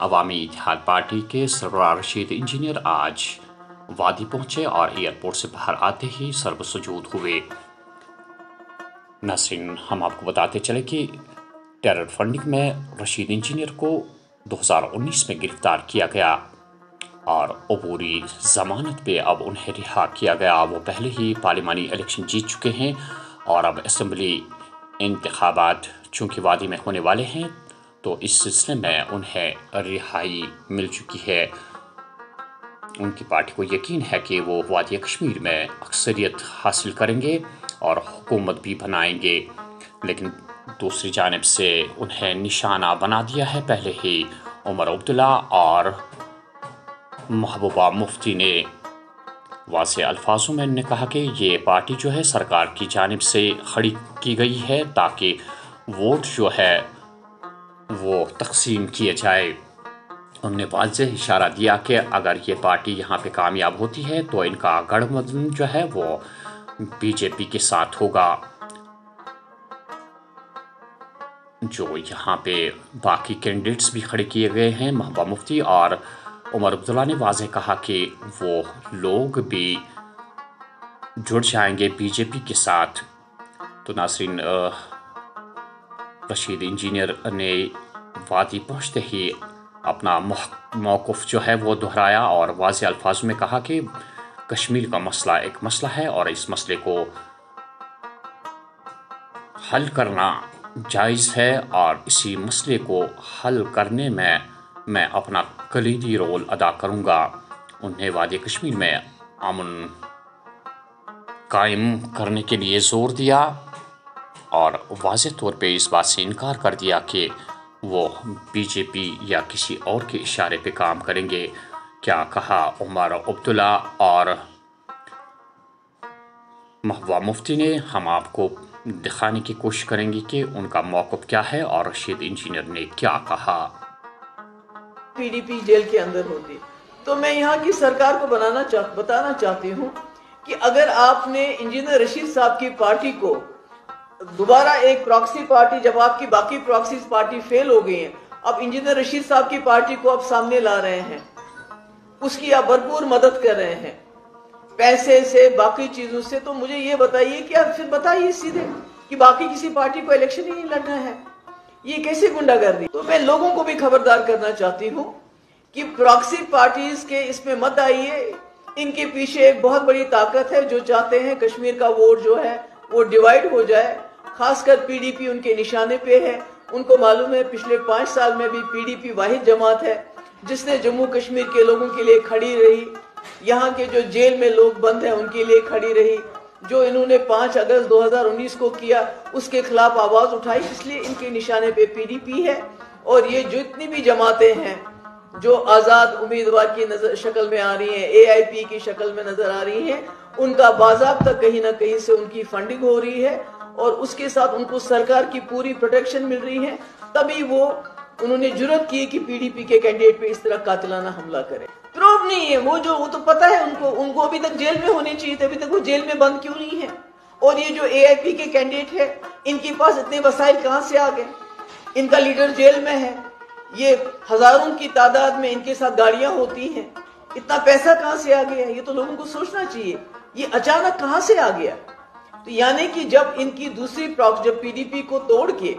अवामी इत्तेहाद party के सरबराह Rashid engineer आज वादी पहुंचे और एयरपोर्ट से बाहर आते ही सर्वसुजूद हुए। नाज़रीन, हम आपको बताते चले कि टेरर फंडिंग में रशीद इंजीनियर को 2019 में गिरफ्तार किया गया और अबूरी जमानत पे अब उन्हें रिहा किया गया। वो पहले ही पार्लिमानी इलेक्शन जीत चुके हैं और अब असम्बली इंतखाबात चूँकि वादी में होने वाले हैं तो इस सिलसिले में उन्हें रिहाई मिल चुकी है। उनकी पार्टी को यकीन है कि वो वादी कश्मीर में अक्सरियत हासिल करेंगे और हुकूमत भी बनाएंगे, लेकिन दूसरी जानिब से उन्हें निशाना बना दिया है पहले ही उमर अब्दुल्ला और महबूबा मुफ्ती ने। वाज़ेह अल्फाजों में उन्होंने कहा कि ये पार्टी जो है सरकार की जानिब से खड़ी की गई है ताकि वोट जो है वो तकसीम किए जाए। उन्होंने वाज़ेह इशारा दिया कि अगर ये पार्टी यहाँ पे कामयाब होती है तो इनका गठबंधन जो है वो बीजेपी के साथ होगा। जो यहाँ पे बाकी कैंडिडेट्स भी खड़े किए गए हैं, महबूबा मुफ्ती और उमर अब्दुल्ला ने वाज़ेह कहा कि वो लोग भी जुड़ जाएंगे बीजेपी के साथ। तो नाज़रीन, रशीद इंजीनियर ने वादी पहुँचते ही अपना मौक़िफ़ जो है वो दोहराया और वाज़ेह अल्फाज में कहा कि कश्मीर का मसला एक मसला है और इस मसले को हल करना जायज़ है और इसी मसले को हल करने में मैं अपना कलीदी रोल अदा करूँगा। उन्हें वादी कश्मीर में अमन कायम करने के लिए ज़ोर दिया और वाज़ेह तौर पे इस बात से इनकार कर दिया कि वो बीजेपी या किसी और के इशारे पे काम करेंगे। क्या कहा उमर अब्दुल्ला और महबूबा मुफ्ती ने, हम आपको दिखाने की कोशिश करेंगे कि उनका मौक़िफ़ क्या है और रशीद इंजीनियर ने क्या कहा। पीडीपी जेल के अंदर होती तो मैं यहाँ की सरकार को बताना चाहती हूँ कि अगर आपने इंजीनियर रशीद साहब की पार्टी को दोबारा एक प्रॉक्सी पार्टी, जब आपकी बाकी प्रॉक्सी पार्टी फेल हो गई है, अब इंजीनियर रशीद साहब की पार्टी को आप सामने ला रहे हैं, उसकी आप भरपूर मदद कर रहे हैं पैसे से, बाकी चीजों से, तो मुझे ये बताइए कि आप फिर बताइए सीधे कि बाकी किसी पार्टी को इलेक्शन ही नहीं लड़ना है। ये कैसे गुंडागर्दी। तो मैं लोगों को भी खबरदार करना चाहती हूँ कि प्रॉक्सी पार्टीज के इसमें मत आइए। इनके पीछे एक बहुत बड़ी ताकत है जो चाहते हैं कश्मीर का वोट जो है वो डिवाइड हो जाए। खासकर पीडीपी उनके निशाने पे है। उनको मालूम है पिछले 5 साल में भी पीडीपी वाहिद जमात है जिसने जम्मू कश्मीर के लोगों के लिए खड़ी रही, यहाँ के जो जेल में लोग बंद हैं उनके लिए खड़ी रही। जो इन्होंने 5 अगस्त 2019 को किया उसके खिलाफ आवाज उठाई, इसलिए इनके निशाने पे पीडीपी है। और ये जितनी भी जमातें हैं जो आजाद उम्मीदवार की शक्ल में आ रही हैं, एआईपी की शक्ल में नजर आ रही हैं, उनका बाज़ाब्ता कहीं ना कहीं से उनकी फंडिंग हो रही है और उसके साथ उनको सरकार की पूरी प्रोटेक्शन मिल रही है। तभी उन्होंने जुर्रत की कि पीडीपी के कैंडिडेट पे इस तरह कातिलाना हमला करें। प्रूफ नहीं है वो तो पता है उनको अभी तक जेल में होने चाहिए थे, अभी तक वो जेल में बंद क्यों नहीं है। और ये जो एआईपी के कैंडिडेट है इनके पास इतने वसाइल कहां से आ गए। इनका लीडर जेल में है, ये हजारों की तादाद में इनके साथ गाड़ियां होती हैं, इतना पैसा कहां से आ गया, ये तो लोगों को सोचना चाहिए। ये अचानक कहां से आ गया। तो यानी कि जब इनकी दूसरी जब पीडीपी को तोड़ के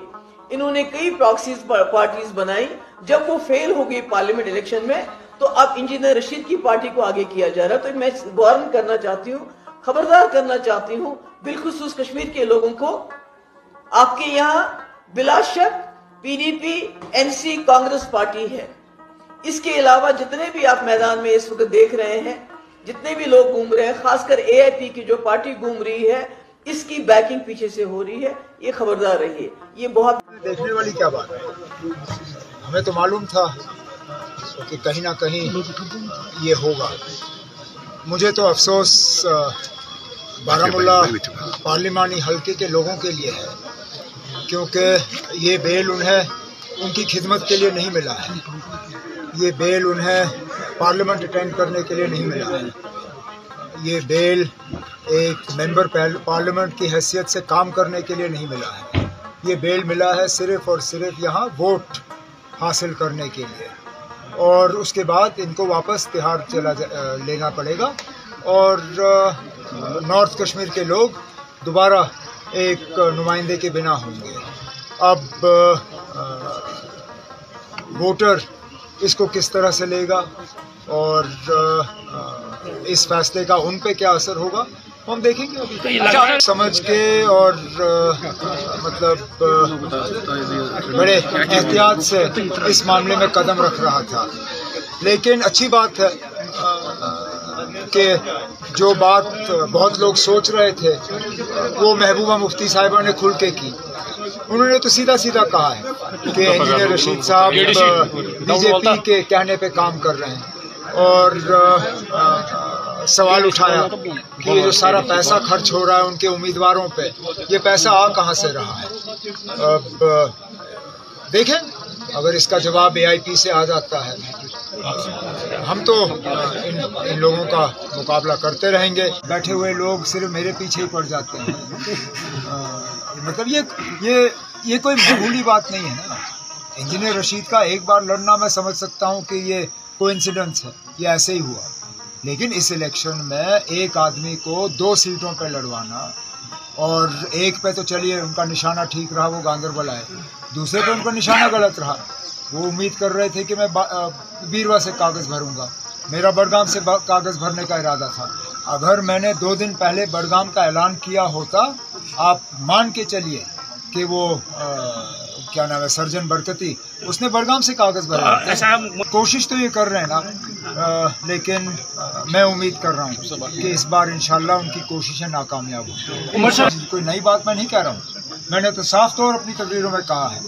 इन्होंने कई प्रॉक्सी पार्टीज बनाई, जब वो फेल हो गई पार्लियामेंट इलेक्शन में, तो अब इंजीनियर रशीद की पार्टी को आगे किया जा रहा है। तो मैं वार्न करना चाहती हूँ, खबरदार करना चाहती हूँ बिलखुसूस कश्मीर के लोगों को। आपके यहाँ बिलाशक पीडीपी, एनसी, कांग्रेस पार्टी है। इसके अलावा जितने भी आप मैदान में इस वक्त देख रहे हैं, जितने भी लोग घूम रहे हैं, खासकर एआईपी की जो पार्टी घूम रही है, इसकी बैकिंग पीछे से हो रही है। ये खबरदार रहिए। ये बहुत देखने वाली क्या बात है। हमें तो मालूम था कि कहीं ना कहीं ये होगा। मुझे तो अफसोस बारामूला पार्लिमानी हल्के के लोगों के लिए है, क्योंकि ये बेल उन्हें उनकी खिदमत के लिए नहीं मिला है। ये बेल उन्हें पार्लियामेंट अटेंड करने के लिए नहीं मिला है। ये बेल एक मेंबर पार्लियामेंट की हैसियत से काम करने के लिए नहीं मिला है। ये बेल मिला है सिर्फ और सिर्फ यहाँ वोट हासिल करने के लिए। और उसके बाद इनको वापस तिहाड़ लेना पड़ेगा और नॉर्थ कश्मीर के लोग दोबारा एक नुमाइंदे के बिना होंगे। अब वोटर इसको किस तरह से लेगा और इस फैसले का उन पे क्या असर होगा हम देखेंगे अभी। समझ के और मतलब बड़े एहतियात से इस मामले में कदम रख रहा था, लेकिन अच्छी बात है कि जो बात बहुत लोग सोच रहे थे वो महबूबा मुफ्ती साहिबा ने खुल के की। उन्होंने तो सीधा सीधा कहा है कि इंजीनियर रशीद साहब बीजेपी के कहने पे काम कर रहे हैं और सवाल उठाया कि ये जो सारा पैसा खर्च हो रहा है उनके उम्मीदवारों पे, ये पैसा आ कहाँ से रहा है। अब देखें अगर इसका जवाब AIP से आ जाता है, हम तो इन लोगों का मुकाबला करते रहेंगे। बैठे हुए लोग सिर्फ मेरे पीछे ही पड़ जाते हैं। मतलब ये कोई मामूली बात नहीं है ना। इंजीनियर रशीद का एक बार लड़ना मैं समझ सकता हूँ कि ये कोइंसिडेंस है, ये ऐसे ही हुआ, लेकिन इस इलेक्शन में एक आदमी को 2 सीटों पर लड़वाना और एक पे तो चलिए उनका निशाना ठीक रहा, वो गांधरबल आए, दूसरे पे उनका निशाना गलत रहा। वो उम्मीद कर रहे थे कि मैं बीरवा से कागज़ भरूंगा, मेरा बड़गाम से कागज़ भरने का इरादा था। अगर मैंने 2 दिन पहले बड़गाम का ऐलान किया होता, आप मान के चलिए कि वो क्या नाम है सर्जन बरकती, उसने बड़गाम से कागज़ भरा। कोशिश तो ये कर रहे हैं ना, लेकिन मैं उम्मीद कर रहा हूँ कि इस बार इंशाल्लाह उनकी कोशिशें नाकामयाब हों। कोई नई बात मैं नहीं कह रहा हूँ, मैंने तो साफ तौर अपनी तकरीरों में कहा है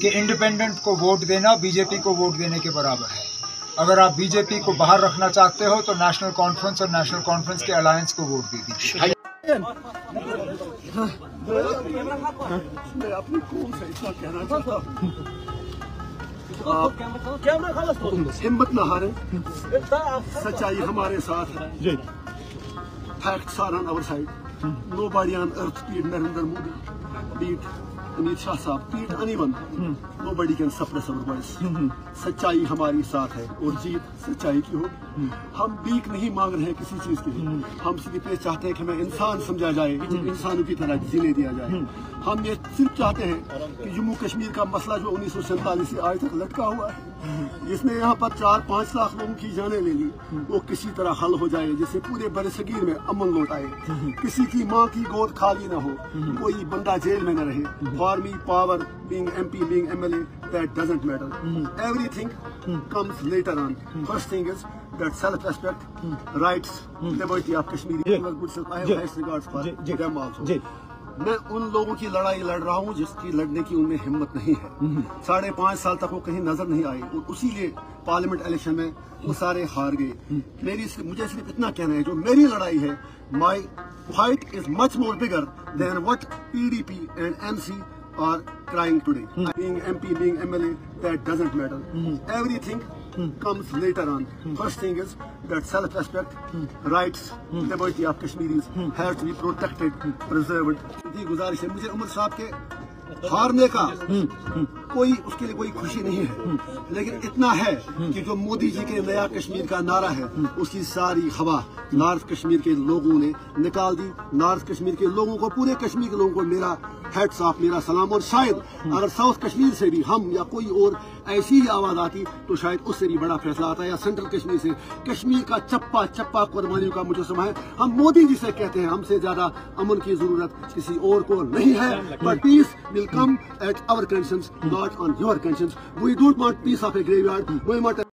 कि इंडिपेंडेंट को वोट देना बीजेपी को वोट देने के बराबर है। अगर आप बीजेपी को बाहर रखना चाहते हो तो नेशनल कॉन्फ्रेंस और नेशनल कॉन्फ्रेंस के अलायंस को वोट दे दीजिए। मैं अपनी कौम से इतना कहना चाहता हूँ, आप हिम्मत न हारें, सच्चाई हमारे साथ है। Facts are on our side. Nobody on earth beat Narendra Modi, beat Amit Shah साहब, beat anyone. Nobody can suppress our voice. सच्चाई हमारी साथ है और जीत सच्चाई की होगी। हम भीख नहीं मांग रहे हैं किसी चीज के लिए, हम सिर्फ ये चाहते हैं कि हमें इंसान समझा जाए, इंसानों की तरह जीने दिया जाए। हम ये सिर्फ चाहते हैं कि जम्मू कश्मीर का मसला जो 1947 से आज तक लटका हुआ है, जिसने यहाँ पर 4-5 लाख लोगों की जानें ले ली, वो किसी तरह हल हो जाए, जिससे पूरे बरसगीर में अमन लौट आए, किसी की माँ की गोद खाली न हो, कोई बंदा जेल में न रहे। For me power, being MP, being MLA, that doesn't matter. Everything comes later on. First thing is that self-respect, rights, liberty of Kashmiri. I have highest regards for them also. मैं उन लोगों की लड़ाई लड़ रहा हूँ जिसकी लड़ने की उनमें हिम्मत नहीं है। 5.5 साल तक वो कहीं नजर नहीं आई और उसीलिए पार्लियामेंट इलेक्शन में वो सारे हार गए। मुझे सिर्फ इतना कहना है, जो मेरी लड़ाई है, माई fight is much more bigger than what PDP and MC are crying today. Being MP, being MLA, that doesn't matter. Everything comes later on. First thing is that self-respect, rights, liberty of Kashmiris have to be protected, preserved. ये गुजारिश है मुझे उमर साहब के हारने का कोई उसके लिए कोई खुशी नहीं है, लेकिन इतना है कि जो मोदी जी के नया कश्मीर का नारा है उसकी सारी हवा नॉर्थ कश्मीर के लोगों ने निकाल दी। नॉर्थ कश्मीर के लोगों को, पूरे कश्मीर के लोगों को मेरा हेड्स ऑफ, मेरा सलाम। और शायद अगर साउथ कश्मीर से भी हम या कोई और ऐसी ही आवाज आती तो शायद उससे भी बड़ा फैसला आता, या सेंट्रल कश्मीर से। कश्मीर का चप्पा चप्पा कुर्बानियों का मुझे समय है। हम मोदी जी से कहते हैं हमसे ज्यादा अमन की जरूरत किसी और को नहीं है, but peace will come at our conditions, not on your conditions. We don't want peace of a graveyard. We want